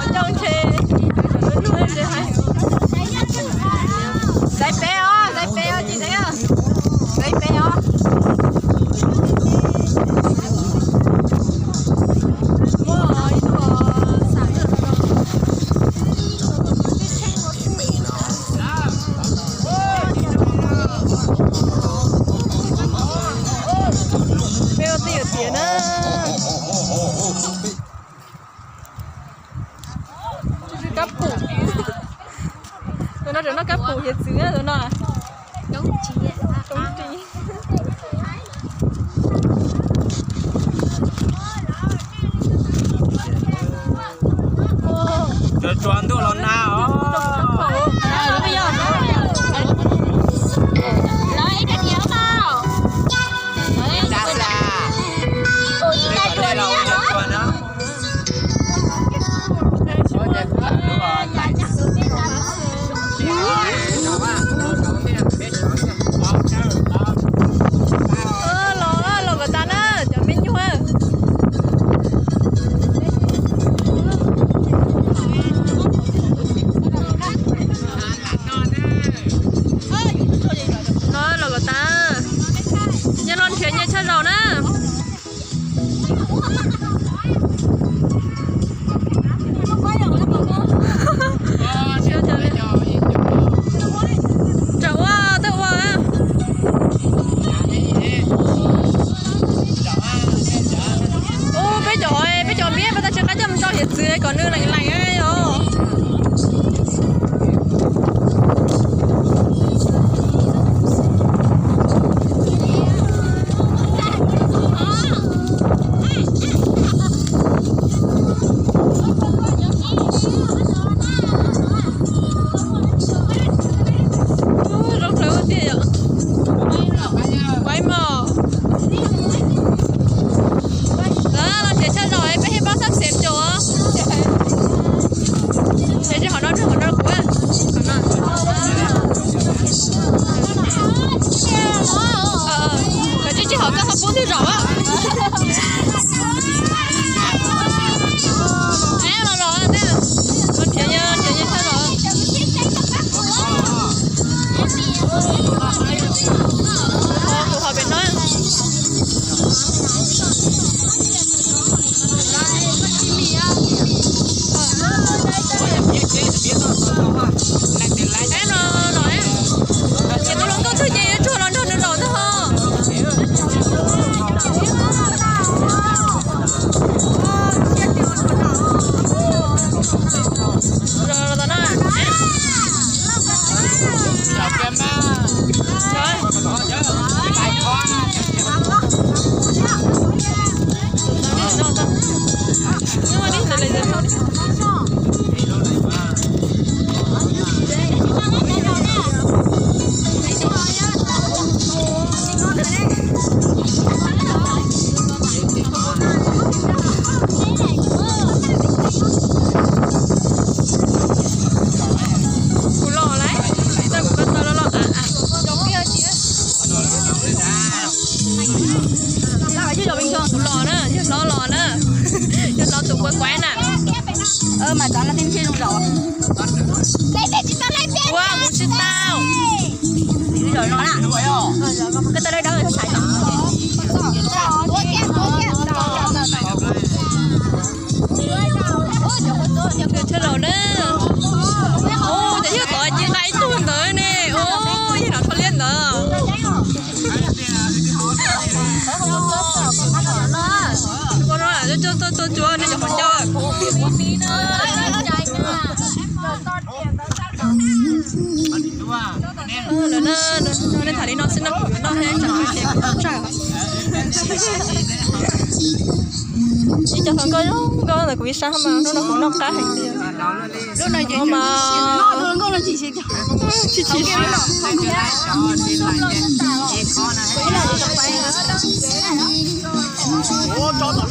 họ trong chê nuôi chê hay dây peo chị thấy không dây peo nó cắp củ hiện xứ rồi nó đúng trí rồi tròn tôi lần nào còn nữa lạnh lạnh ấy mà chọn là thêm trên luôn rồi. Đây chị tao lấy tiền. Wow, một chiếc tao. Rồi nó là. Cái tao đây đâu rồi xài nó. Chết rồi đó. Ô, thế tội chị lại tuần tới nè. Ô, gì nó thoát liên nữa. Con nói là tôi chúa nên cho con cho. Nó thả đi nó xin nó nó hết chẳng phải chạy chỉ cho thằng con là cũng sao mà nó cũng nó cá hành tiền lúc này mà nó con là chỉ ô cho nó